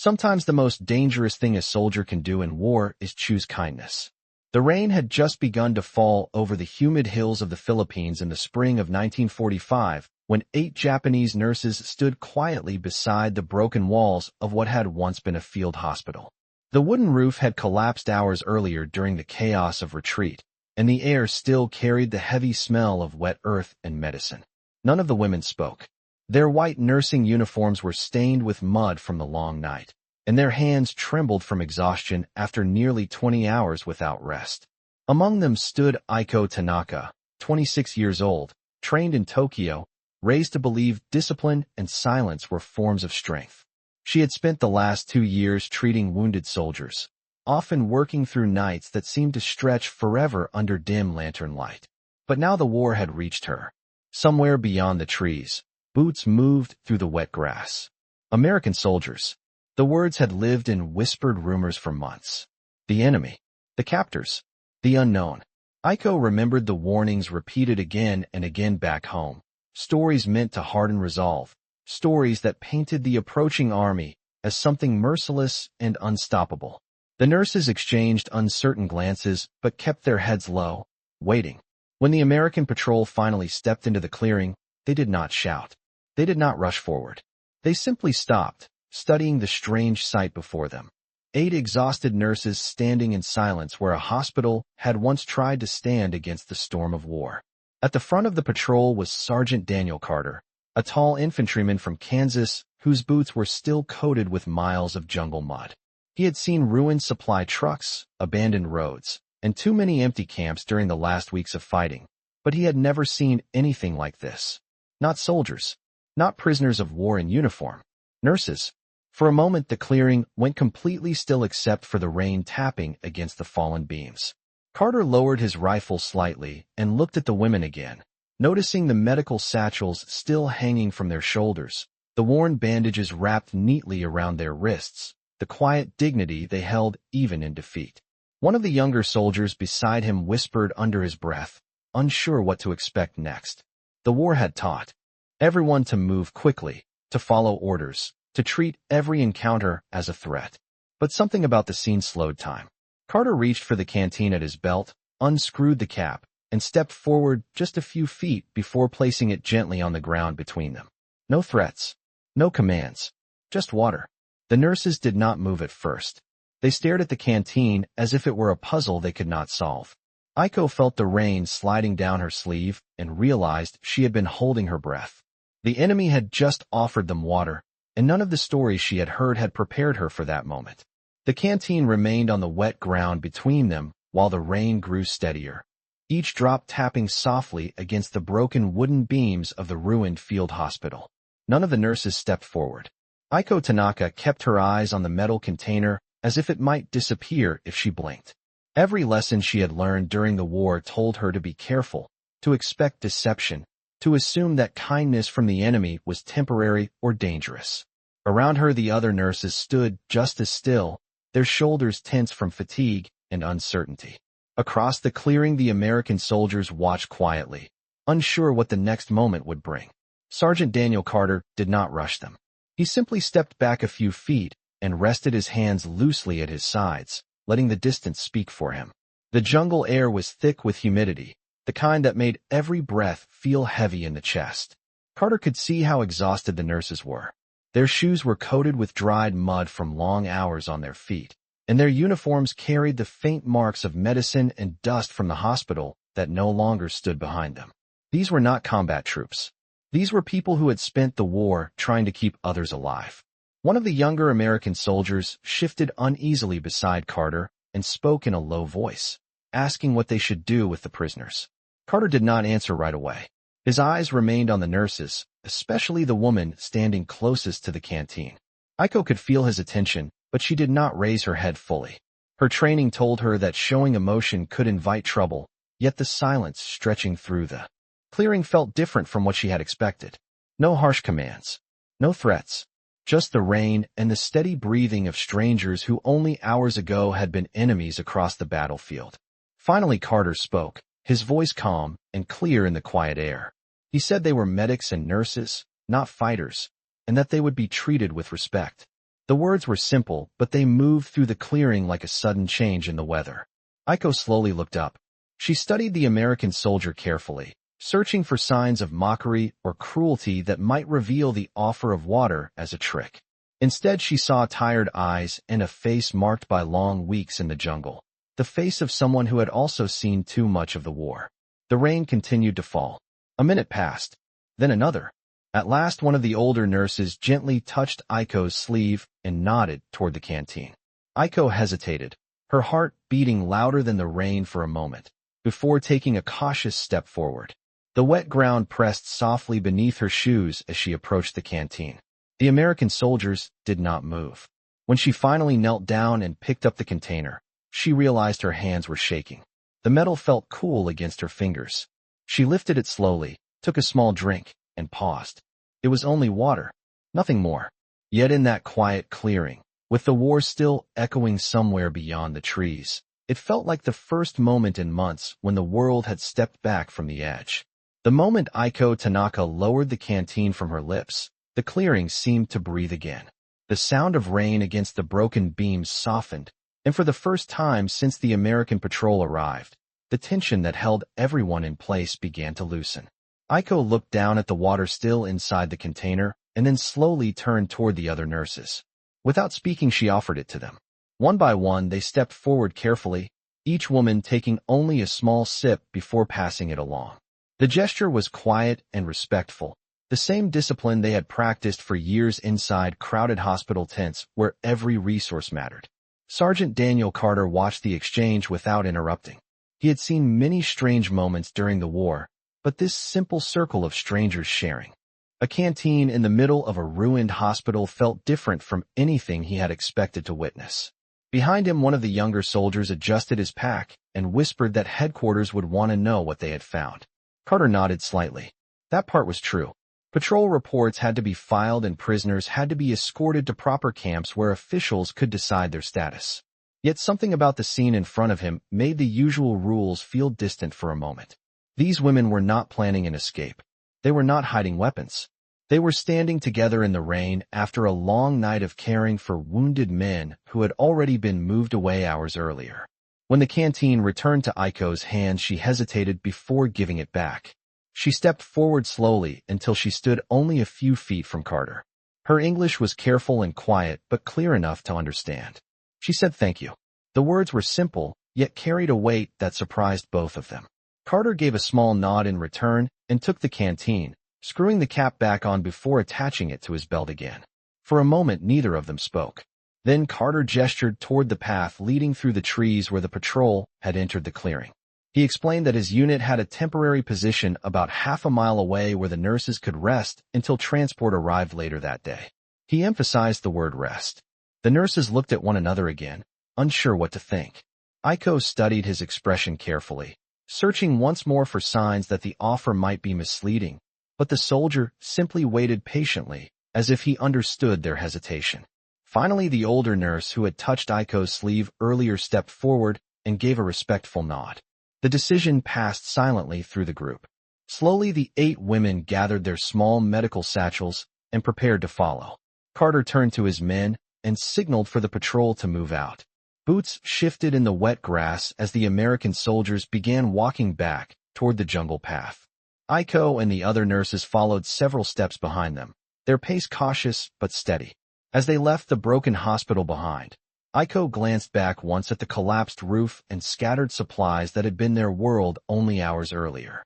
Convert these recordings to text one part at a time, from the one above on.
Sometimes the most dangerous thing a soldier can do in war is choose kindness. The rain had just begun to fall over the humid hills of the Philippines in the spring of 1945 when 8 Japanese nurses stood quietly beside the broken walls of what had once been a field hospital. The wooden roof had collapsed hours earlier during the chaos of retreat, and the air still carried the heavy smell of wet earth and medicine. None of the women spoke. Their white nursing uniforms were stained with mud from the long night, and their hands trembled from exhaustion after nearly 20 hours without rest. Among them stood Aiko Tanaka, 26 years old, trained in Tokyo, raised to believe discipline and silence were forms of strength. She had spent the last 2 years treating wounded soldiers, often working through nights that seemed to stretch forever under dim lantern light. But now the war had reached her. Somewhere beyond the trees, boots moved through the wet grass. American soldiers. The words had lived in whispered rumors for months. The enemy. The captors. The unknown. Aiko remembered the warnings repeated again and again back home. Stories meant to harden resolve. Stories that painted the approaching army as something merciless and unstoppable. The nurses exchanged uncertain glances but kept their heads low, waiting. When the American patrol finally stepped into the clearing, they did not shout. They did not rush forward. They simply stopped, studying the strange sight before them. 8 exhausted nurses standing in silence where a hospital had once tried to stand against the storm of war. At the front of the patrol was Sergeant Daniel Carter, a tall infantryman from Kansas whose boots were still coated with miles of jungle mud. He had seen ruined supply trucks, abandoned roads, and too many empty camps during the last weeks of fighting, but he had never seen anything like this. Not soldiers. Not prisoners of war in uniform. Nurses. For a moment the clearing went completely still except for the rain tapping against the fallen beams. Carter lowered his rifle slightly and looked at the women again, noticing the medical satchels still hanging from their shoulders, the worn bandages wrapped neatly around their wrists, the quiet dignity they held even in defeat. One of the younger soldiers beside him whispered under his breath, unsure what to expect next. The war had taught everyone to move quickly, to follow orders, to treat every encounter as a threat. But something about the scene slowed time. Carter reached for the canteen at his belt, unscrewed the cap, and stepped forward just a few feet before placing it gently on the ground between them. No threats. No commands. Just water. The nurses did not move at first. They stared at the canteen as if it were a puzzle they could not solve. Aiko felt the rain sliding down her sleeve and realized she had been holding her breath. The enemy had just offered them water, and none of the stories she had heard had prepared her for that moment. The canteen remained on the wet ground between them while the rain grew steadier, each drop tapping softly against the broken wooden beams of the ruined field hospital. None of the nurses stepped forward. Aiko Tanaka kept her eyes on the metal container as if it might disappear if she blinked. Every lesson she had learned during the war told her to be careful, to expect deception, to assume that kindness from the enemy was temporary or dangerous. Around her the other nurses stood just as still, their shoulders tense from fatigue and uncertainty. Across the clearing the American soldiers watched quietly, unsure what the next moment would bring. Sergeant Daniel Carter did not rush them. He simply stepped back a few feet and rested his hands loosely at his sides, letting the distance speak for him. The jungle air was thick with humidity, the kind that made every breath feel heavy in the chest. Carter could see how exhausted the nurses were. Their shoes were coated with dried mud from long hours on their feet, and their uniforms carried the faint marks of medicine and dust from the hospital that no longer stood behind them. These were not combat troops. These were people who had spent the war trying to keep others alive. One of the younger American soldiers shifted uneasily beside Carter and spoke in a low voice, asking what they should do with the prisoners. Carter did not answer right away. His eyes remained on the nurses, especially the woman standing closest to the canteen. Aiko could feel his attention, but she did not raise her head fully. Her training told her that showing emotion could invite trouble, yet the silence stretching through the clearing felt different from what she had expected. No harsh commands. No threats. Just the rain and the steady breathing of strangers who only hours ago had been enemies across the battlefield. Finally Carter spoke, his voice calm and clear in the quiet air. He said they were medics and nurses, not fighters, and that they would be treated with respect. The words were simple, but they moved through the clearing like a sudden change in the weather. Aiko slowly looked up. She studied the American soldier carefully, searching for signs of mockery or cruelty that might reveal the offer of water as a trick. Instead, she saw tired eyes and a face marked by long weeks in the jungle, the face of someone who had also seen too much of the war. The rain continued to fall. A minute passed, then another. At last, one of the older nurses gently touched Aiko's sleeve and nodded toward the canteen. Aiko hesitated, her heart beating louder than the rain for a moment, before taking a cautious step forward. The wet ground pressed softly beneath her shoes as she approached the canteen. The American soldiers did not move. When she finally knelt down and picked up the container, she realized her hands were shaking. The metal felt cool against her fingers. She lifted it slowly, took a small drink, and paused. It was only water, nothing more. Yet in that quiet clearing, with the war still echoing somewhere beyond the trees, it felt like the first moment in months when the world had stepped back from the edge. The moment Aiko Tanaka lowered the canteen from her lips, the clearing seemed to breathe again. The sound of rain against the broken beams softened, and for the first time since the American patrol arrived, the tension that held everyone in place began to loosen. Aiko looked down at the water still inside the container and then slowly turned toward the other nurses. Without speaking, she offered it to them. One by one, they stepped forward carefully, each woman taking only a small sip before passing it along. The gesture was quiet and respectful, the same discipline they had practiced for years inside crowded hospital tents where every resource mattered. Sergeant Daniel Carter watched the exchange without interrupting. He had seen many strange moments during the war, but this simple circle of strangers sharing a canteen in the middle of a ruined hospital felt different from anything he had expected to witness. Behind him, one of the younger soldiers adjusted his pack and whispered that headquarters would want to know what they had found. Carter nodded slightly. That part was true. Patrol reports had to be filed and prisoners had to be escorted to proper camps where officials could decide their status. Yet something about the scene in front of him made the usual rules feel distant for a moment. These women were not planning an escape. They were not hiding weapons. They were standing together in the rain after a long night of caring for wounded men who had already been moved away hours earlier. When the canteen returned to Aiko's hand, she hesitated before giving it back. She stepped forward slowly until she stood only a few feet from Carter. Her English was careful and quiet, but clear enough to understand. She said thank you. The words were simple, yet carried a weight that surprised both of them. Carter gave a small nod in return and took the canteen, screwing the cap back on before attaching it to his belt again. For a moment, neither of them spoke. Then Carter gestured toward the path leading through the trees where the patrol had entered the clearing. He explained that his unit had a temporary position about half a mile away where the nurses could rest until transport arrived later that day. He emphasized the word rest. The nurses looked at one another again, unsure what to think. Aiko studied his expression carefully, searching once more for signs that the offer might be misleading, but the soldier simply waited patiently, as if he understood their hesitation. Finally, the older nurse who had touched Aiko's sleeve earlier stepped forward and gave a respectful nod. The decision passed silently through the group. Slowly, the 8 women gathered their small medical satchels and prepared to follow. Carter turned to his men and signaled for the patrol to move out. Boots shifted in the wet grass as the American soldiers began walking back toward the jungle path. Aiko and the other nurses followed several steps behind them, their pace cautious but steady. As they left the broken hospital behind, Aiko glanced back once at the collapsed roof and scattered supplies that had been their world only hours earlier.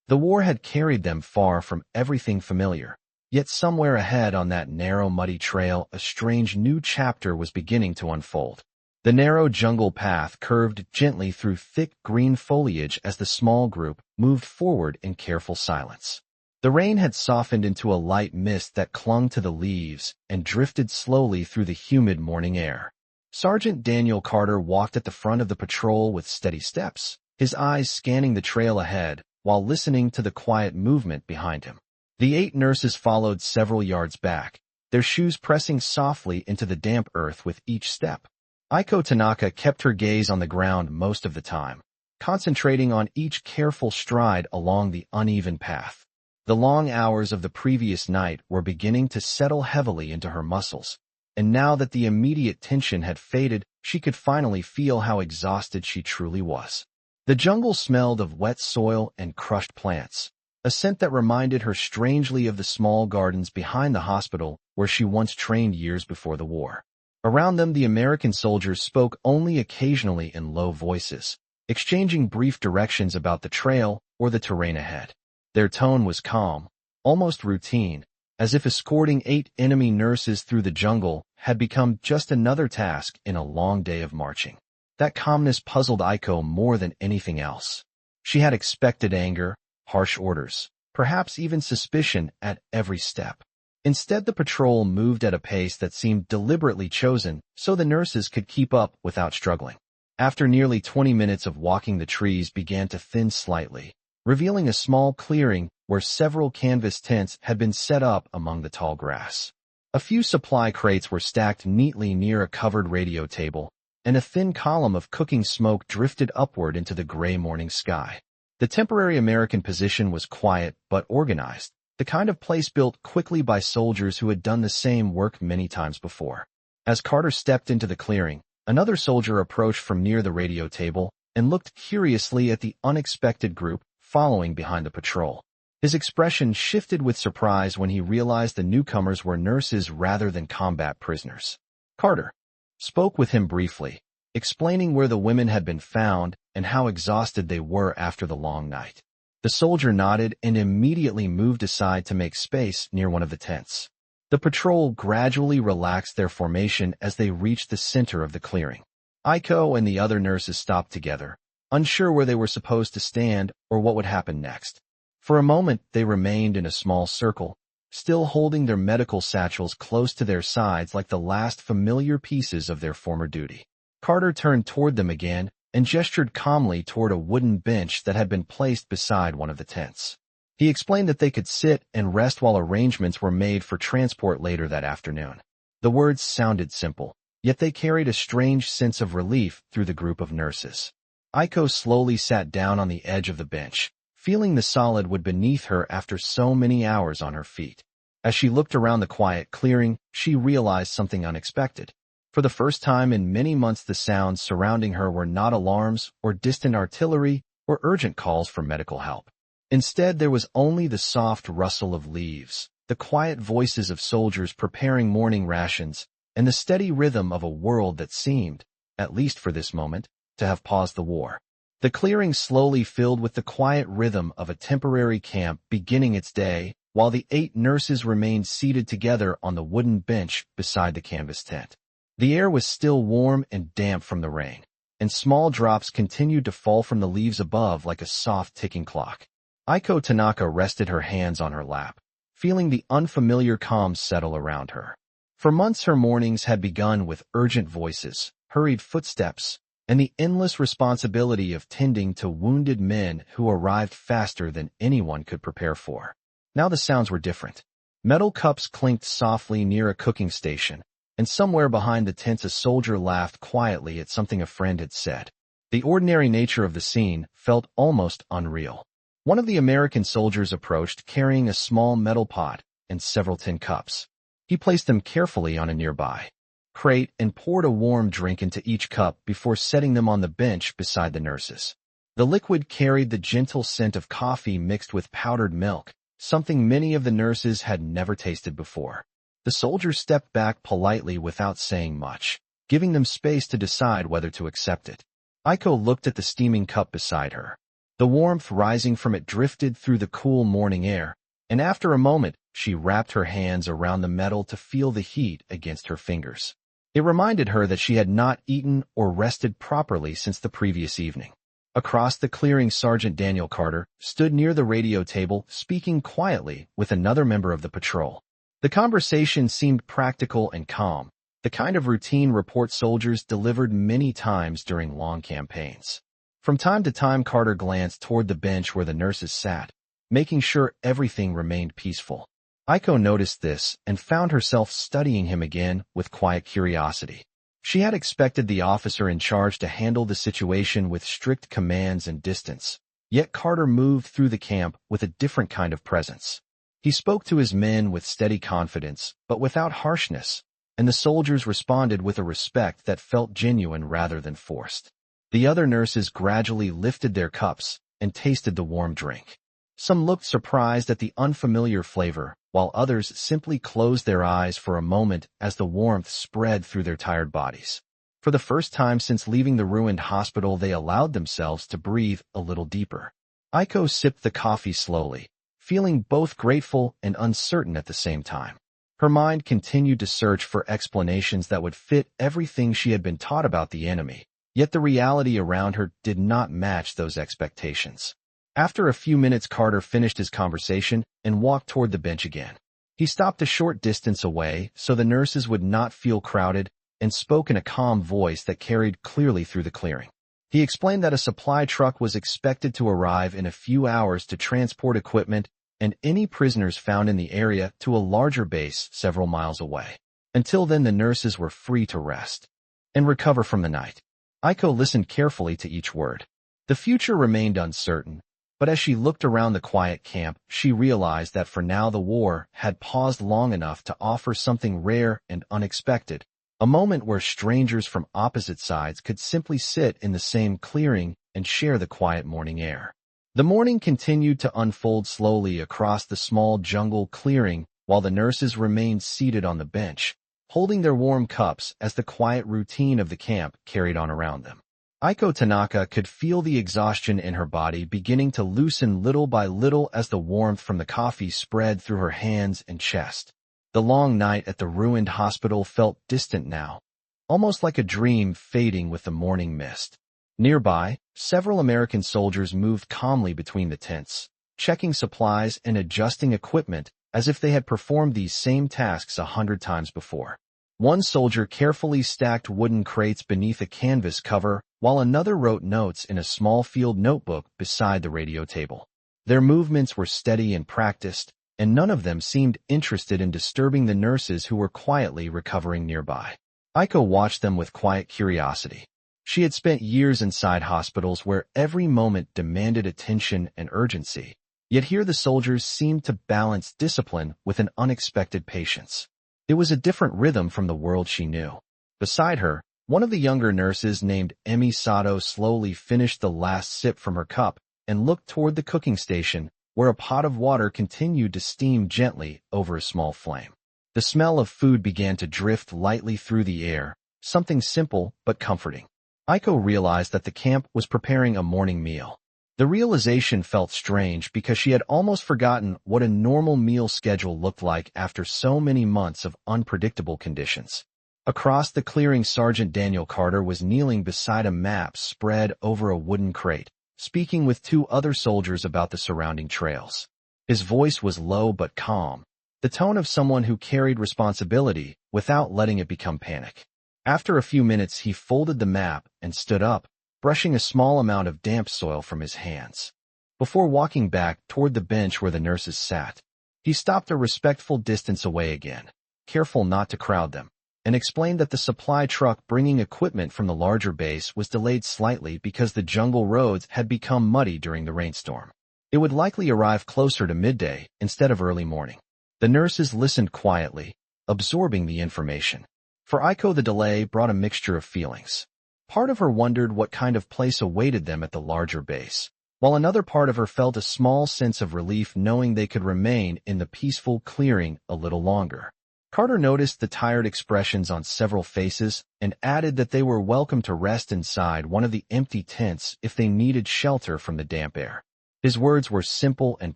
The war had carried them far from everything familiar, yet somewhere ahead on that narrow, muddy trail, a strange new chapter was beginning to unfold. The narrow jungle path curved gently through thick green foliage as the small group moved forward in careful silence. The rain had softened into a light mist that clung to the leaves and drifted slowly through the humid morning air. Sergeant Daniel Carter walked at the front of the patrol with steady steps, his eyes scanning the trail ahead while listening to the quiet movement behind him. The 8 nurses followed several yards back, their shoes pressing softly into the damp earth with each step. Aiko Tanaka kept her gaze on the ground most of the time, concentrating on each careful stride along the uneven path. The long hours of the previous night were beginning to settle heavily into her muscles. and now that the immediate tension had faded, she could finally feel how exhausted she truly was. The jungle smelled of wet soil and crushed plants, a scent that reminded her strangely of the small gardens behind the hospital where she once trained years before the war. Around them, the American soldiers spoke only occasionally in low voices, exchanging brief directions about the trail or the terrain ahead. Their tone was calm, almost routine, as if escorting 8 enemy nurses through the jungle had become just another task in a long day of marching. That calmness puzzled Aiko more than anything else. She had expected anger, harsh orders, perhaps even suspicion at every step. Instead, the patrol moved at a pace that seemed deliberately chosen so the nurses could keep up without struggling. After nearly 20 minutes of walking, the trees began to thin slightly, revealing a small clearing where several canvas tents had been set up among the tall grass. A few supply crates were stacked neatly near a covered radio table, and a thin column of cooking smoke drifted upward into the gray morning sky. The temporary American position was quiet but organized, the kind of place built quickly by soldiers who had done the same work many times before. As Carter stepped into the clearing, another soldier approached from near the radio table and looked curiously at the unexpected group following behind the patrol. His expression shifted with surprise when he realized the newcomers were nurses rather than combat prisoners. Carter spoke with him briefly, explaining where the women had been found and how exhausted they were after the long night. The soldier nodded and immediately moved aside to make space near one of the tents. The patrol gradually relaxed their formation as they reached the center of the clearing. Aiko and the other nurses stopped together, unsure where they were supposed to stand or what would happen next. For a moment, they remained in a small circle, still holding their medical satchels close to their sides like the last familiar pieces of their former duty. Carter turned toward them again and gestured calmly toward a wooden bench that had been placed beside one of the tents. He explained that they could sit and rest while arrangements were made for transport later that afternoon. The words sounded simple, yet they carried a strange sense of relief through the group of nurses. Aiko slowly sat down on the edge of the bench, feeling the solid wood beneath her after so many hours on her feet. As she looked around the quiet clearing, she realized something unexpected. For the first time in many months, the sounds surrounding her were not alarms or distant artillery or urgent calls for medical help. Instead, there was only the soft rustle of leaves, the quiet voices of soldiers preparing morning rations, and the steady rhythm of a world that seemed, at least for this moment, to have paused the war. The clearing slowly filled with the quiet rhythm of a temporary camp beginning its day, while the 8 nurses remained seated together on the wooden bench beside the canvas tent. The air was still warm and damp from the rain, and small drops continued to fall from the leaves above like a soft ticking clock. Aiko Tanaka rested her hands on her lap, feeling the unfamiliar calm settle around her. For months her mornings had begun with urgent voices, hurried footsteps, and the endless responsibility of tending to wounded men who arrived faster than anyone could prepare for. Now the sounds were different. Metal cups clinked softly near a cooking station, and somewhere behind the tents a soldier laughed quietly at something a friend had said. The ordinary nature of the scene felt almost unreal. One of the American soldiers approached carrying a small metal pot and several tin cups. He placed them carefully on a nearby crate and poured a warm drink into each cup before setting them on the bench beside the nurses. The liquid carried the gentle scent of coffee mixed with powdered milk, something many of the nurses had never tasted before. The soldier stepped back politely without saying much, giving them space to decide whether to accept it. Aiko looked at the steaming cup beside her. The warmth rising from it drifted through the cool morning air, and after a moment, she wrapped her hands around the metal to feel the heat against her fingers. It reminded her that she had not eaten or rested properly since the previous evening. Across the clearing, Sergeant Daniel Carter stood near the radio table, speaking quietly with another member of the patrol. The conversation seemed practical and calm, the kind of routine report soldiers delivered many times during long campaigns. From time to time, Carter glanced toward the bench where the nurses sat, making sure everything remained peaceful. Aiko noticed this and found herself studying him again with quiet curiosity. She had expected the officer in charge to handle the situation with strict commands and distance, yet Carter moved through the camp with a different kind of presence. He spoke to his men with steady confidence, but without harshness, and the soldiers responded with a respect that felt genuine rather than forced. The other nurses gradually lifted their cups and tasted the warm drink. Some looked surprised at the unfamiliar flavor, while others simply closed their eyes for a moment as the warmth spread through their tired bodies. For the first time since leaving the ruined hospital, they allowed themselves to breathe a little deeper. Aiko sipped the coffee slowly, feeling both grateful and uncertain at the same time. Her mind continued to search for explanations that would fit everything she had been taught about the enemy, yet the reality around her did not match those expectations. After a few minutes, Carter finished his conversation and walked toward the bench again. He stopped a short distance away so the nurses would not feel crowded and spoke in a calm voice that carried clearly through the clearing. He explained that a supply truck was expected to arrive in a few hours to transport equipment and any prisoners found in the area to a larger base several miles away. Until then, the nurses were free to rest and recover from the night. Aiko listened carefully to each word. The future remained uncertain, but as she looked around the quiet camp, she realized that for now the war had paused long enough to offer something rare and unexpected, a moment where strangers from opposite sides could simply sit in the same clearing and share the quiet morning air. The morning continued to unfold slowly across the small jungle clearing while the nurses remained seated on the bench, holding their warm cups as the quiet routine of the camp carried on around them. Aiko Tanaka could feel the exhaustion in her body beginning to loosen little by little as the warmth from the coffee spread through her hands and chest. The long night at the ruined hospital felt distant now, almost like a dream fading with the morning mist. Nearby, several American soldiers moved calmly between the tents, checking supplies and adjusting equipment as if they had performed these same tasks 100 times before. One soldier carefully stacked wooden crates beneath a canvas cover, while another wrote notes in a small field notebook beside the radio table. Their movements were steady and practiced, and none of them seemed interested in disturbing the nurses who were quietly recovering nearby. Aiko watched them with quiet curiosity. She had spent years inside hospitals where every moment demanded attention and urgency, yet here the soldiers seemed to balance discipline with an unexpected patience. It was a different rhythm from the world she knew. Beside her, one of the younger nurses named Emi Sato slowly finished the last sip from her cup and looked toward the cooking station, where a pot of water continued to steam gently over a small flame. The smell of food began to drift lightly through the air, something simple but comforting. Aiko realized that the camp was preparing a morning meal. The realization felt strange because she had almost forgotten what a normal meal schedule looked like after so many months of unpredictable conditions. Across the clearing, Sergeant Daniel Carter was kneeling beside a map spread over a wooden crate, speaking with two other soldiers about the surrounding trails. His voice was low but calm, the tone of someone who carried responsibility without letting it become panic. After a few minutes, he folded the map and stood up, brushing a small amount of damp soil from his hands. Before walking back toward the bench where the nurses sat, he stopped a respectful distance away again, careful not to crowd them, and explained that the supply truck bringing equipment from the larger base was delayed slightly because the jungle roads had become muddy during the rainstorm. It would likely arrive closer to midday instead of early morning. The nurses listened quietly, absorbing the information. For Aiko, the delay brought a mixture of feelings. Part of her wondered what kind of place awaited them at the larger base, while another part of her felt a small sense of relief knowing they could remain in the peaceful clearing a little longer. Carter noticed the tired expressions on several faces and added that they were welcome to rest inside one of the empty tents if they needed shelter from the damp air. His words were simple and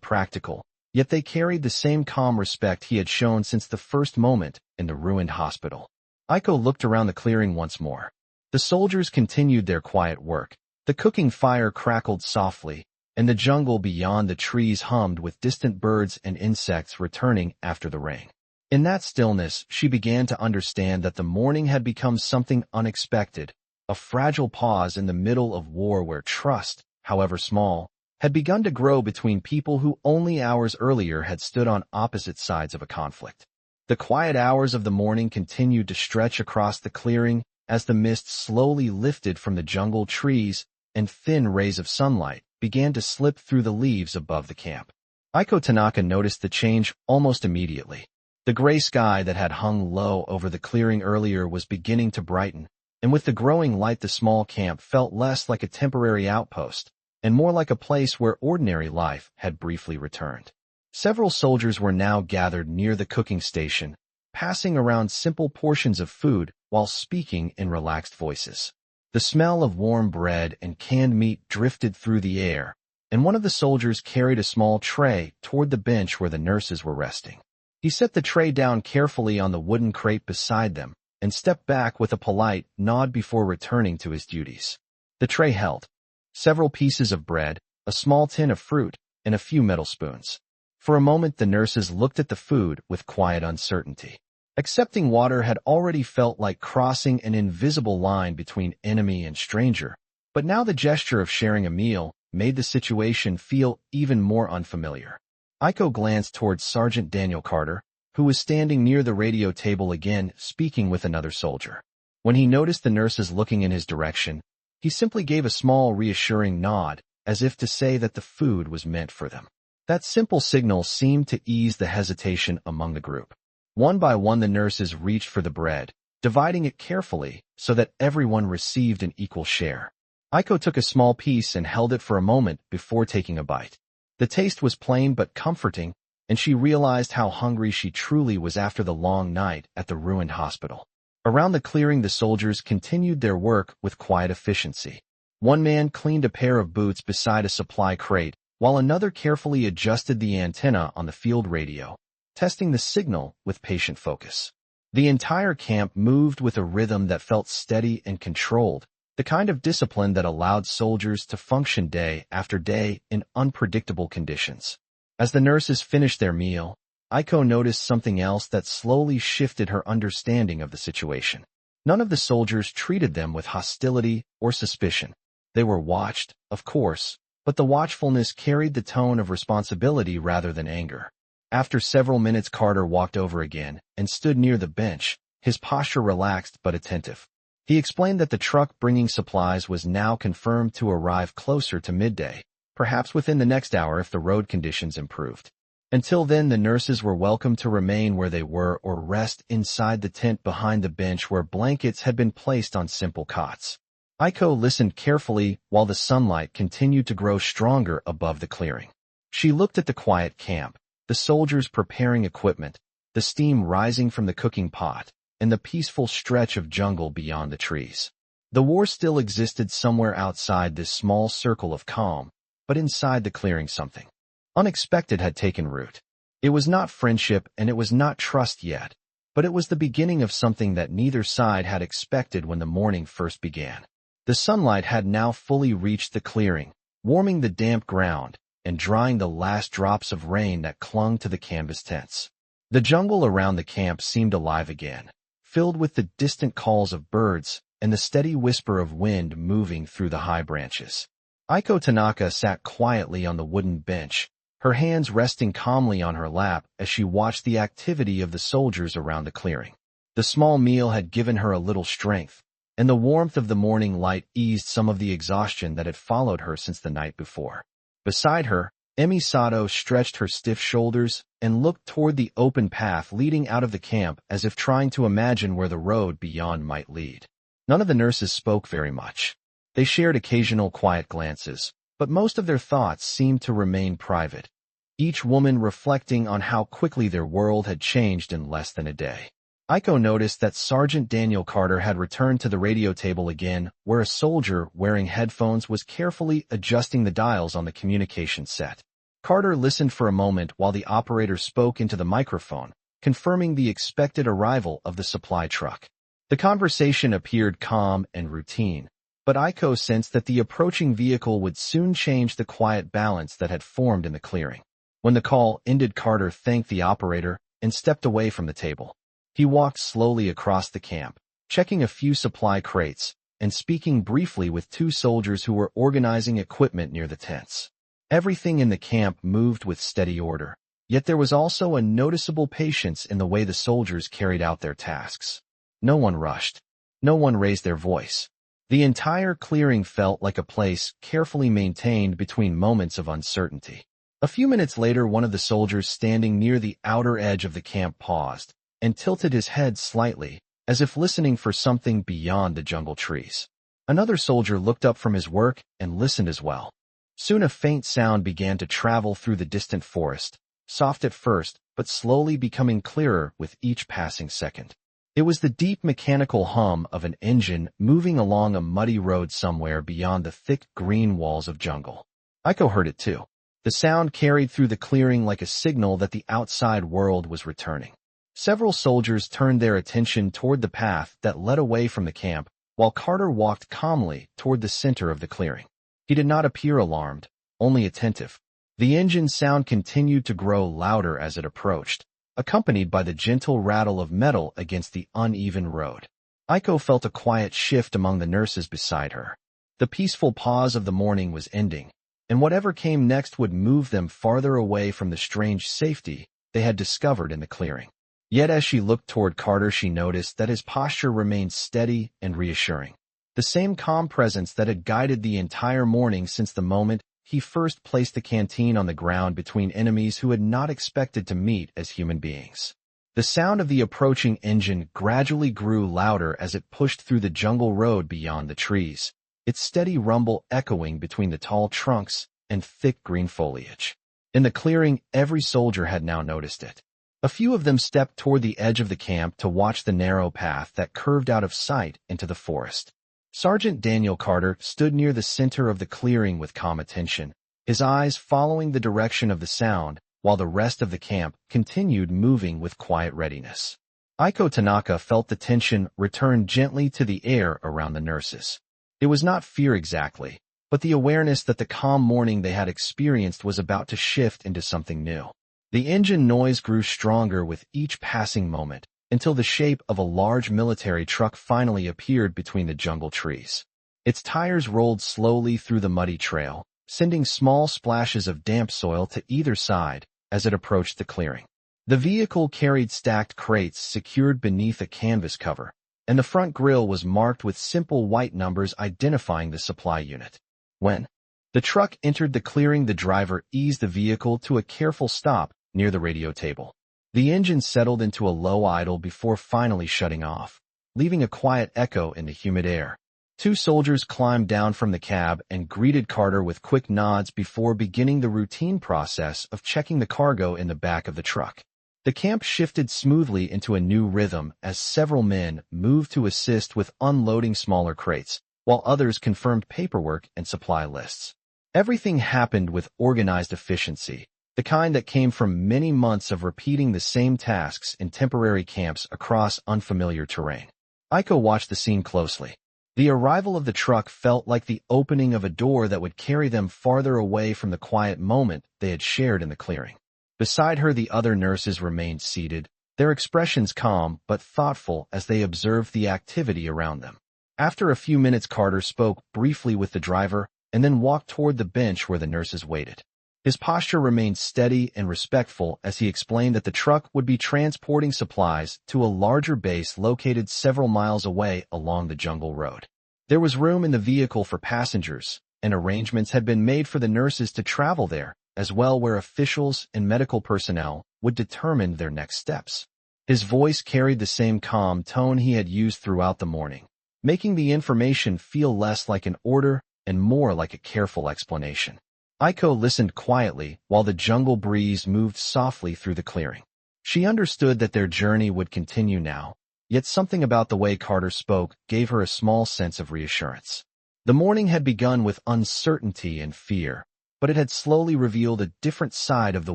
practical, yet they carried the same calm respect he had shown since the first moment in the ruined hospital. Aiko looked around the clearing once more. The soldiers continued their quiet work. The cooking fire crackled softly, and the jungle beyond the trees hummed with distant birds and insects returning after the rain. In that stillness, she began to understand that the morning had become something unexpected, a fragile pause in the middle of war where trust, however small, had begun to grow between people who only hours earlier had stood on opposite sides of a conflict. The quiet hours of the morning continued to stretch across the clearing as the mist slowly lifted from the jungle trees and thin rays of sunlight began to slip through the leaves above the camp. Aiko Tanaka noticed the change almost immediately. The gray sky that had hung low over the clearing earlier was beginning to brighten, and with the growing light the small camp felt less like a temporary outpost, and more like a place where ordinary life had briefly returned. Several soldiers were now gathered near the cooking station, passing around simple portions of food while speaking in relaxed voices. The smell of warm bread and canned meat drifted through the air, and one of the soldiers carried a small tray toward the bench where the nurses were resting. He set the tray down carefully on the wooden crate beside them and stepped back with a polite nod before returning to his duties. The tray held several pieces of bread, a small tin of fruit, and a few metal spoons. For a moment the nurses looked at the food with quiet uncertainty. Accepting water had already felt like crossing an invisible line between enemy and stranger, but now the gesture of sharing a meal made the situation feel even more unfamiliar. Aiko glanced towards Sergeant Daniel Carter, who was standing near the radio table again, speaking with another soldier. When he noticed the nurses looking in his direction, he simply gave a small reassuring nod, as if to say that the food was meant for them. That simple signal seemed to ease the hesitation among the group. One by one the nurses reached for the bread, dividing it carefully so that everyone received an equal share. Aiko took a small piece and held it for a moment before taking a bite. The taste was plain but comforting, and she realized how hungry she truly was after the long night at the ruined hospital. Around the clearing the soldiers continued their work with quiet efficiency. One man cleaned a pair of boots beside a supply crate, while another carefully adjusted the antenna on the field radio, testing the signal with patient focus. The entire camp moved with a rhythm that felt steady and controlled, the kind of discipline that allowed soldiers to function day after day in unpredictable conditions. As the nurses finished their meal, Aiko noticed something else that slowly shifted her understanding of the situation. None of the soldiers treated them with hostility or suspicion. They were watched, of course, but the watchfulness carried the tone of responsibility rather than anger. After several minutes Carter walked over again and stood near the bench, his posture relaxed but attentive. He explained that the truck bringing supplies was now confirmed to arrive closer to midday, perhaps within the next hour if the road conditions improved. Until then the nurses were welcome to remain where they were or rest inside the tent behind the bench where blankets had been placed on simple cots. Aiko listened carefully while the sunlight continued to grow stronger above the clearing. She looked at the quiet camp, the soldiers preparing equipment, the steam rising from the cooking pot, and the peaceful stretch of jungle beyond the trees. The war still existed somewhere outside this small circle of calm, but inside the clearing something unexpected had taken root. It was not friendship and it was not trust yet, but it was the beginning of something that neither side had expected when the morning first began. The sunlight had now fully reached the clearing, warming the damp ground and drying the last drops of rain that clung to the canvas tents. The jungle around the camp seemed alive again, filled with the distant calls of birds and the steady whisper of wind moving through the high branches. Aiko Tanaka sat quietly on the wooden bench, her hands resting calmly on her lap as she watched the activity of the soldiers around the clearing. The small meal had given her a little strength, and the warmth of the morning light eased some of the exhaustion that had followed her since the night before. Beside her, Emi Sato stretched her stiff shoulders and looked toward the open path leading out of the camp as if trying to imagine where the road beyond might lead. None of the nurses spoke very much. They shared occasional quiet glances, but most of their thoughts seemed to remain private, each woman reflecting on how quickly their world had changed in less than a day. Aiko noticed that Sergeant Daniel Carter had returned to the radio table again, where a soldier wearing headphones was carefully adjusting the dials on the communication set. Carter listened for a moment while the operator spoke into the microphone, confirming the expected arrival of the supply truck. The conversation appeared calm and routine, but Aiko sensed that the approaching vehicle would soon change the quiet balance that had formed in the clearing. When the call ended, Carter thanked the operator and stepped away from the table. He walked slowly across the camp, checking a few supply crates and speaking briefly with two soldiers who were organizing equipment near the tents. Everything in the camp moved with steady order, yet there was also a noticeable patience in the way the soldiers carried out their tasks. No one rushed. No one raised their voice. The entire clearing felt like a place carefully maintained between moments of uncertainty. A few minutes later, one of the soldiers standing near the outer edge of the camp paused and tilted his head slightly, as if listening for something beyond the jungle trees. Another soldier looked up from his work and listened as well. Soon a faint sound began to travel through the distant forest, soft at first, but slowly becoming clearer with each passing second. It was the deep mechanical hum of an engine moving along a muddy road somewhere beyond the thick green walls of jungle. Aiko heard it too. The sound carried through the clearing like a signal that the outside world was returning. Several soldiers turned their attention toward the path that led away from the camp, while Carter walked calmly toward the center of the clearing. He did not appear alarmed, only attentive. The engine sound continued to grow louder as it approached, accompanied by the gentle rattle of metal against the uneven road. Aiko felt a quiet shift among the nurses beside her. The peaceful pause of the morning was ending, and whatever came next would move them farther away from the strange safety they had discovered in the clearing. Yet as she looked toward Carter, she noticed that his posture remained steady and reassuring. The same calm presence that had guided the entire morning since the moment he first placed the canteen on the ground between enemies who had not expected to meet as human beings. The sound of the approaching engine gradually grew louder as it pushed through the jungle road beyond the trees, its steady rumble echoing between the tall trunks and thick green foliage. In the clearing, every soldier had now noticed it. A few of them stepped toward the edge of the camp to watch the narrow path that curved out of sight into the forest. Sergeant Daniel Carter stood near the center of the clearing with calm attention, his eyes following the direction of the sound, while the rest of the camp continued moving with quiet readiness. Aiko Tanaka felt the tension return gently to the air around the nurses. It was not fear exactly, but the awareness that the calm morning they had experienced was about to shift into something new. The engine noise grew stronger with each passing moment, until the shape of a large military truck finally appeared between the jungle trees. Its tires rolled slowly through the muddy trail, sending small splashes of damp soil to either side as it approached the clearing. The vehicle carried stacked crates secured beneath a canvas cover, and the front grille was marked with simple white numbers identifying the supply unit. When the truck entered the clearing, the driver eased the vehicle to a careful stop near the radio table. The engine settled into a low idle before finally shutting off, leaving a quiet echo in the humid air. Two soldiers climbed down from the cab and greeted Carter with quick nods before beginning the routine process of checking the cargo in the back of the truck. The camp shifted smoothly into a new rhythm as several men moved to assist with unloading smaller crates, while others confirmed paperwork and supply lists. Everything happened with organized efficiency, the kind that came from many months of repeating the same tasks in temporary camps across unfamiliar terrain. Aiko watched the scene closely. The arrival of the truck felt like the opening of a door that would carry them farther away from the quiet moment they had shared in the clearing. Beside her, the other nurses remained seated, their expressions calm but thoughtful as they observed the activity around them. After a few minutes, Carter spoke briefly with the driver and then walked toward the bench where the nurses waited. His posture remained steady and respectful as he explained that the truck would be transporting supplies to a larger base located several miles away along the jungle road. There was room in the vehicle for passengers, and arrangements had been made for the nurses to travel there, as well, where officials and medical personnel would determine their next steps. His voice carried the same calm tone he had used throughout the morning, making the information feel less like an order and more like a careful explanation. Aiko listened quietly while the jungle breeze moved softly through the clearing. She understood that their journey would continue now, yet something about the way Carter spoke gave her a small sense of reassurance. The morning had begun with uncertainty and fear, but it had slowly revealed a different side of the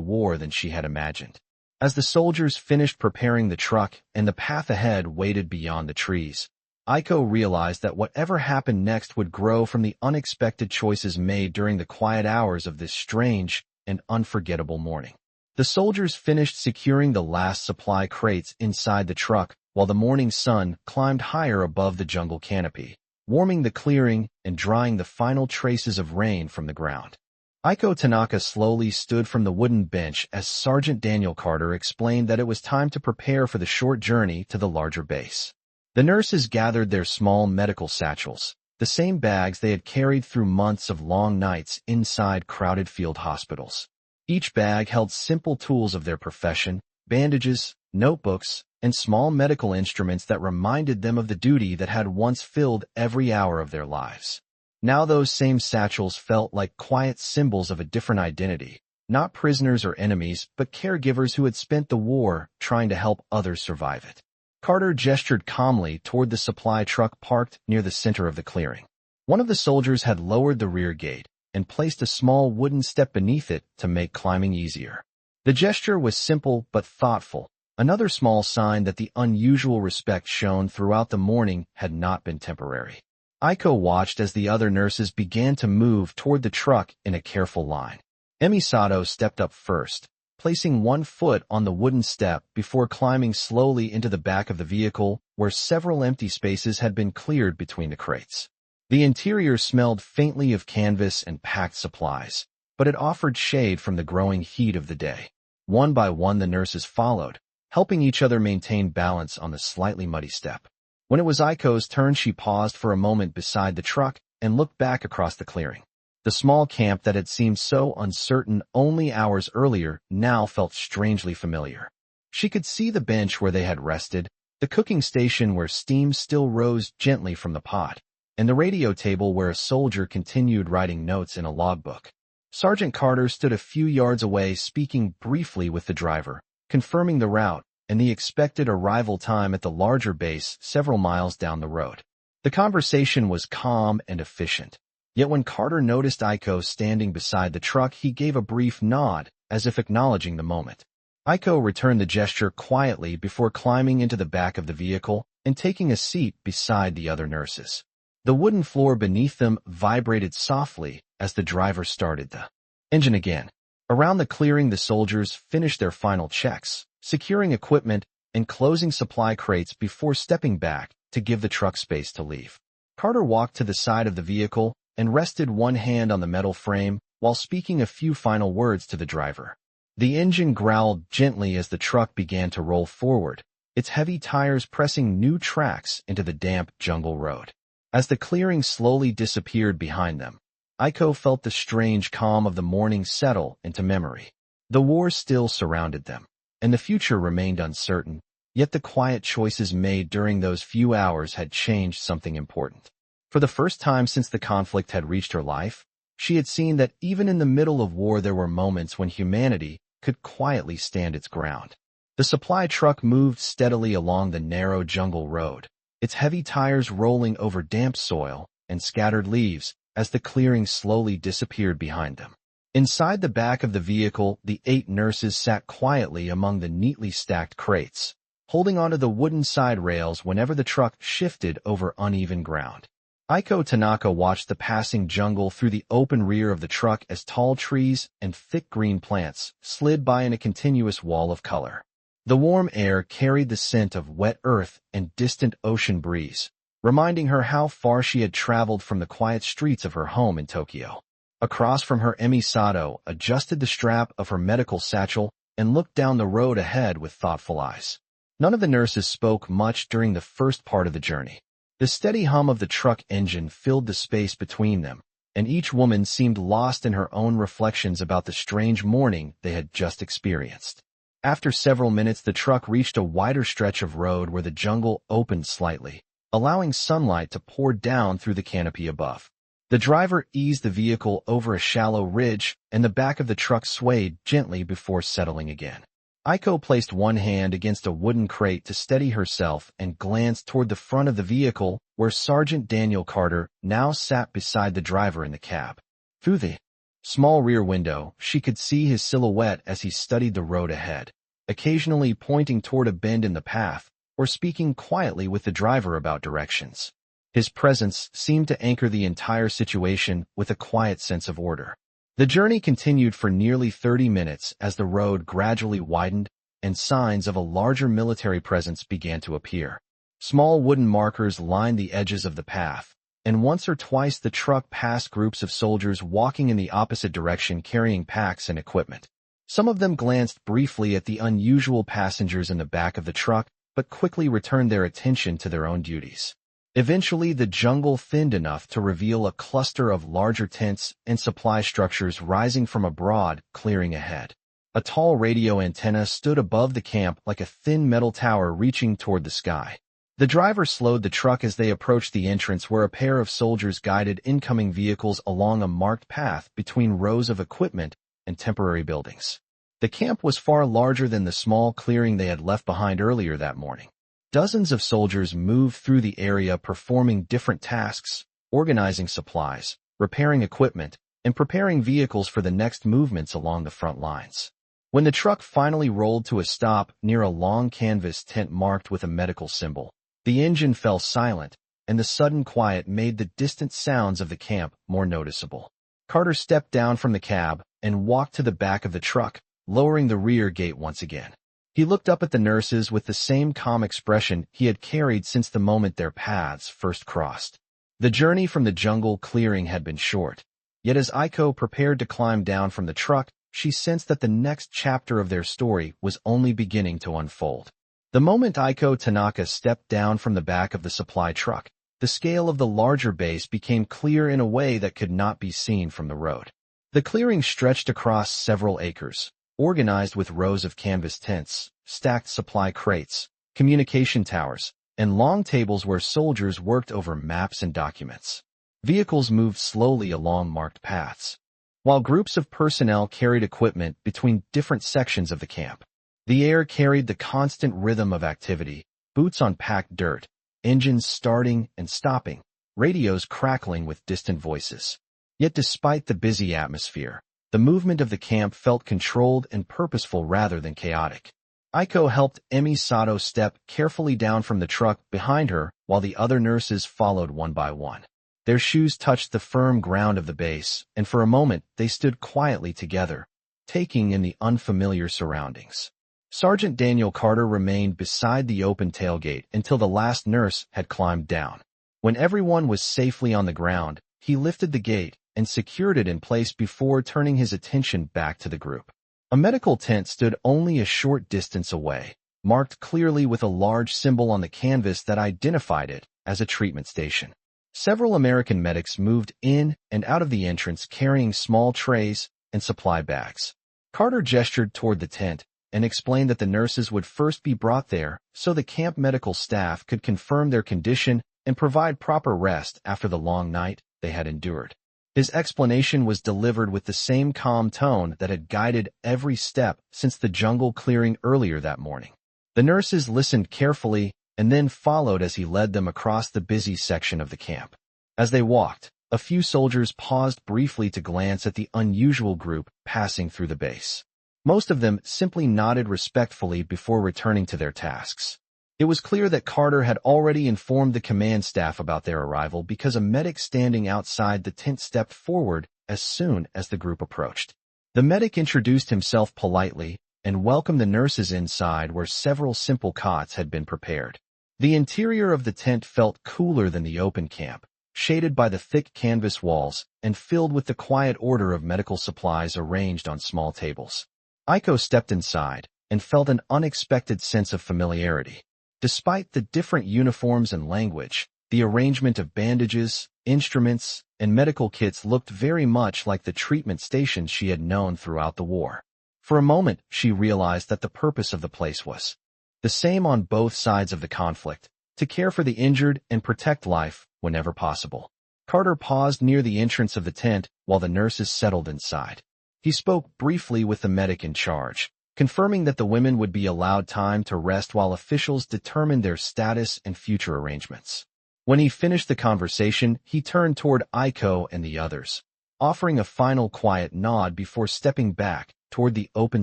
war than she had imagined. As the soldiers finished preparing the truck and the path ahead waited beyond the trees, Aiko realized that whatever happened next would grow from the unexpected choices made during the quiet hours of this strange and unforgettable morning. The soldiers finished securing the last supply crates inside the truck while the morning sun climbed higher above the jungle canopy, warming the clearing and drying the final traces of rain from the ground. Aiko Tanaka slowly stood from the wooden bench as Sergeant Daniel Carter explained that it was time to prepare for the short journey to the larger base. The nurses gathered their small medical satchels, the same bags they had carried through months of long nights inside crowded field hospitals. Each bag held simple tools of their profession, bandages, notebooks, and small medical instruments that reminded them of the duty that had once filled every hour of their lives. Now those same satchels felt like quiet symbols of a different identity, not prisoners or enemies, but caregivers who had spent the war trying to help others survive it. Carter gestured calmly toward the supply truck parked near the center of the clearing. One of the soldiers had lowered the rear gate and placed a small wooden step beneath it to make climbing easier. The gesture was simple but thoughtful, another small sign that the unusual respect shown throughout the morning had not been temporary. Aiko watched as the other nurses began to move toward the truck in a careful line. Emisato stepped up first, placing one foot on the wooden step before climbing slowly into the back of the vehicle where several empty spaces had been cleared between the crates. The interior smelled faintly of canvas and packed supplies, but it offered shade from the growing heat of the day. One by one the nurses followed, helping each other maintain balance on the slightly muddy step. When it was Aiko's turn, she paused for a moment beside the truck and looked back across the clearing. The small camp that had seemed so uncertain only hours earlier now felt strangely familiar. She could see the bench where they had rested, the cooking station where steam still rose gently from the pot, and the radio table where a soldier continued writing notes in a logbook. Sergeant Carter stood a few yards away speaking briefly with the driver, confirming the route and the expected arrival time at the larger base several miles down the road. The conversation was calm and efficient. Yet when Carter noticed Aiko standing beside the truck, he gave a brief nod, as if acknowledging the moment. Aiko returned the gesture quietly before climbing into the back of the vehicle and taking a seat beside the other nurses. The wooden floor beneath them vibrated softly as the driver started the engine again. Around the clearing, the soldiers finished their final checks, securing equipment and closing supply crates before stepping back to give the truck space to leave. Carter walked to the side of the vehicle and rested one hand on the metal frame while speaking a few final words to the driver. The engine growled gently as the truck began to roll forward, its heavy tires pressing new tracks into the damp jungle road. As the clearing slowly disappeared behind them, Aiko felt the strange calm of the morning settle into memory. The war still surrounded them, and the future remained uncertain, yet the quiet choices made during those few hours had changed something important. For the first time since the conflict had reached her life, she had seen that even in the middle of war there were moments when humanity could quietly stand its ground. The supply truck moved steadily along the narrow jungle road, its heavy tires rolling over damp soil and scattered leaves as the clearing slowly disappeared behind them. Inside the back of the vehicle, the 8 nurses sat quietly among the neatly stacked crates, holding onto the wooden side rails whenever the truck shifted over uneven ground. Aiko Tanaka watched the passing jungle through the open rear of the truck as tall trees and thick green plants slid by in a continuous wall of color. The warm air carried the scent of wet earth and distant ocean breeze, reminding her how far she had traveled from the quiet streets of her home in Tokyo. Across from her, Emisato adjusted the strap of her medical satchel and looked down the road ahead with thoughtful eyes. None of the nurses spoke much during the first part of the journey. The steady hum of the truck engine filled the space between them, and each woman seemed lost in her own reflections about the strange morning they had just experienced. After several minutes, the truck reached a wider stretch of road where the jungle opened slightly, allowing sunlight to pour down through the canopy above. The driver eased the vehicle over a shallow ridge, and the back of the truck swayed gently before settling again. Aiko placed one hand against a wooden crate to steady herself and glanced toward the front of the vehicle where Sergeant Daniel Carter now sat beside the driver in the cab. Through the small rear window, she could see his silhouette as he studied the road ahead, occasionally pointing toward a bend in the path or speaking quietly with the driver about directions. His presence seemed to anchor the entire situation with a quiet sense of order. The journey continued for nearly 30 minutes as the road gradually widened and signs of a larger military presence began to appear. Small wooden markers lined the edges of the path, and once or twice the truck passed groups of soldiers walking in the opposite direction carrying packs and equipment. Some of them glanced briefly at the unusual passengers in the back of the truck, but quickly returned their attention to their own duties. Eventually, the jungle thinned enough to reveal a cluster of larger tents and supply structures rising from a broad clearing ahead. A tall radio antenna stood above the camp like a thin metal tower reaching toward the sky. The driver slowed the truck as they approached the entrance where a pair of soldiers guided incoming vehicles along a marked path between rows of equipment and temporary buildings. The camp was far larger than the small clearing they had left behind earlier that morning. Dozens of soldiers moved through the area performing different tasks, organizing supplies, repairing equipment, and preparing vehicles for the next movements along the front lines. When the truck finally rolled to a stop near a long canvas tent marked with a medical symbol, the engine fell silent, and the sudden quiet made the distant sounds of the camp more noticeable. Carter stepped down from the cab and walked to the back of the truck, lowering the rear gate once again. He looked up at the nurses with the same calm expression he had carried since the moment their paths first crossed. The journey from the jungle clearing had been short, yet as Aiko prepared to climb down from the truck, she sensed that the next chapter of their story was only beginning to unfold. The moment Aiko Tanaka stepped down from the back of the supply truck, the scale of the larger base became clear in a way that could not be seen from the road. The clearing stretched across several acres, organized with rows of canvas tents, stacked supply crates, communication towers, and long tables where soldiers worked over maps and documents. Vehicles moved slowly along marked paths, while groups of personnel carried equipment between different sections of the camp. The air carried the constant rhythm of activity, boots on packed dirt, engines starting and stopping, radios crackling with distant voices. Yet despite the busy atmosphere, the movement of the camp felt controlled and purposeful rather than chaotic. Aiko helped Emi Sato step carefully down from the truck behind her while the other nurses followed one by one. Their shoes touched the firm ground of the base, and for a moment they stood quietly together, taking in the unfamiliar surroundings. Sergeant Daniel Carter remained beside the open tailgate until the last nurse had climbed down. When everyone was safely on the ground, he lifted the gate and secured it in place before turning his attention back to the group. A medical tent stood only a short distance away, marked clearly with a large symbol on the canvas that identified it as a treatment station. Several American medics moved in and out of the entrance carrying small trays and supply bags. Carter gestured toward the tent and explained that the nurses would first be brought there so the camp medical staff could confirm their condition and provide proper rest after the long night they had endured. His explanation was delivered with the same calm tone that had guided every step since the jungle clearing earlier that morning. The nurses listened carefully and then followed as he led them across the busy section of the camp. As they walked, a few soldiers paused briefly to glance at the unusual group passing through the base. Most of them simply nodded respectfully before returning to their tasks. It was clear that Carter had already informed the command staff about their arrival because a medic standing outside the tent stepped forward as soon as the group approached. The medic introduced himself politely and welcomed the nurses inside where several simple cots had been prepared. The interior of the tent felt cooler than the open camp, shaded by the thick canvas walls and filled with the quiet order of medical supplies arranged on small tables. Aiko stepped inside and felt an unexpected sense of familiarity. Despite the different uniforms and language, the arrangement of bandages, instruments, and medical kits looked very much like the treatment stations she had known throughout the war. For a moment, she realized that the purpose of the place was the same on both sides of the conflict, to care for the injured and protect life whenever possible. Carter paused near the entrance of the tent while the nurses settled inside. He spoke briefly with the medic in charge, confirming that the women would be allowed time to rest while officials determined their status and future arrangements. When he finished the conversation, he turned toward Aiko and the others, offering a final quiet nod before stepping back toward the open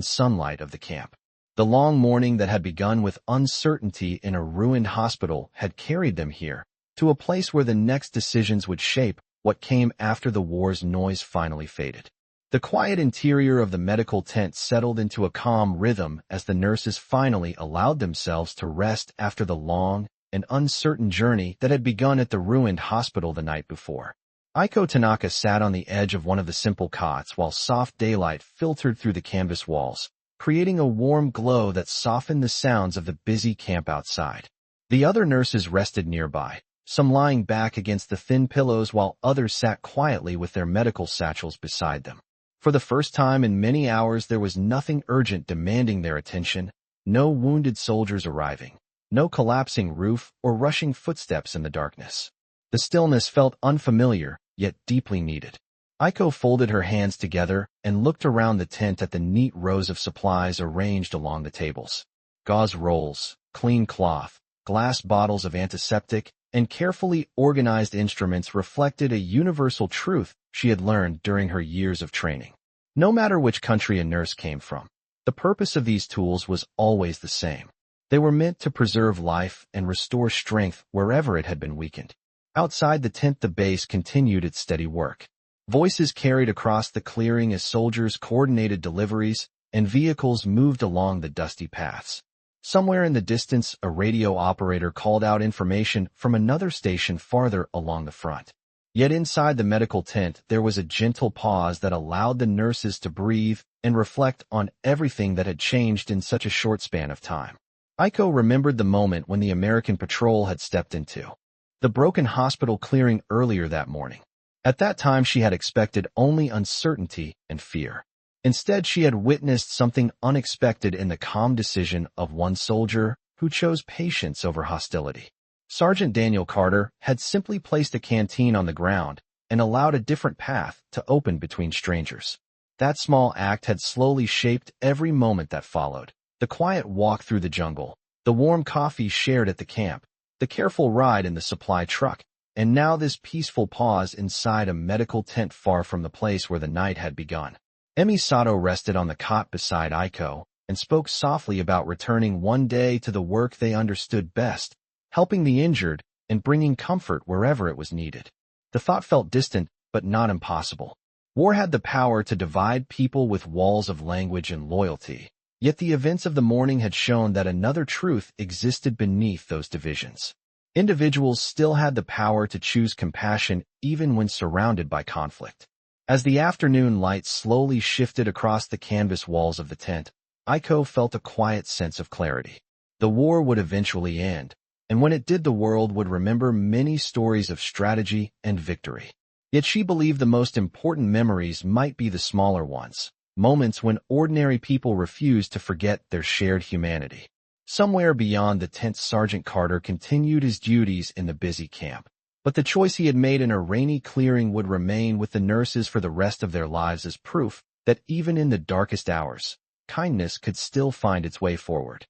sunlight of the camp. The long morning that had begun with uncertainty in a ruined hospital had carried them here, to a place where the next decisions would shape what came after the war's noise finally faded. The quiet interior of the medical tent settled into a calm rhythm as the nurses finally allowed themselves to rest after the long and uncertain journey that had begun at the ruined hospital the night before. Aiko Tanaka sat on the edge of one of the simple cots while soft daylight filtered through the canvas walls, creating a warm glow that softened the sounds of the busy camp outside. The other nurses rested nearby, some lying back against the thin pillows while others sat quietly with their medical satchels beside them. For the first time in many hours, there was nothing urgent demanding their attention, no wounded soldiers arriving, no collapsing roof or rushing footsteps in the darkness. The stillness felt unfamiliar, yet deeply needed. Aiko folded her hands together and looked around the tent at the neat rows of supplies arranged along the tables. Gauze rolls, clean cloth, glass bottles of antiseptic, and carefully organized instruments reflected a universal truth she had learned during her years of training. No matter which country a nurse came from, the purpose of these tools was always the same. They were meant to preserve life and restore strength wherever it had been weakened. Outside the tent, the base continued its steady work. Voices carried across the clearing as soldiers coordinated deliveries and vehicles moved along the dusty paths. Somewhere in the distance, a radio operator called out information from another station farther along the front. Yet inside the medical tent, there was a gentle pause that allowed the nurses to breathe and reflect on everything that had changed in such a short span of time. Aiko remembered the moment when the American patrol had stepped into the broken hospital clearing earlier that morning. At that time, she had expected only uncertainty and fear. Instead, she had witnessed something unexpected in the calm decision of one soldier who chose patience over hostility. Sergeant Daniel Carter had simply placed a canteen on the ground and allowed a different path to open between strangers. That small act had slowly shaped every moment that followed. The quiet walk through the jungle, the warm coffee shared at the camp, the careful ride in the supply truck, and now this peaceful pause inside a medical tent far from the place where the night had begun. Emi Sato rested on the cot beside Aiko and spoke softly about returning one day to the work they understood best, helping the injured and bringing comfort wherever it was needed. The thought felt distant, but not impossible. War had the power to divide people with walls of language and loyalty, yet the events of the morning had shown that another truth existed beneath those divisions. Individuals still had the power to choose compassion even when surrounded by conflict. As the afternoon light slowly shifted across the canvas walls of the tent, Aiko felt a quiet sense of clarity. The war would eventually end, and when it did, the world would remember many stories of strategy and victory. Yet she believed the most important memories might be the smaller ones, moments when ordinary people refused to forget their shared humanity. Somewhere beyond the tent, Sergeant Carter continued his duties in the busy camp. But the choice he had made in a rainy clearing would remain with the nurses for the rest of their lives as proof that even in the darkest hours, kindness could still find its way forward.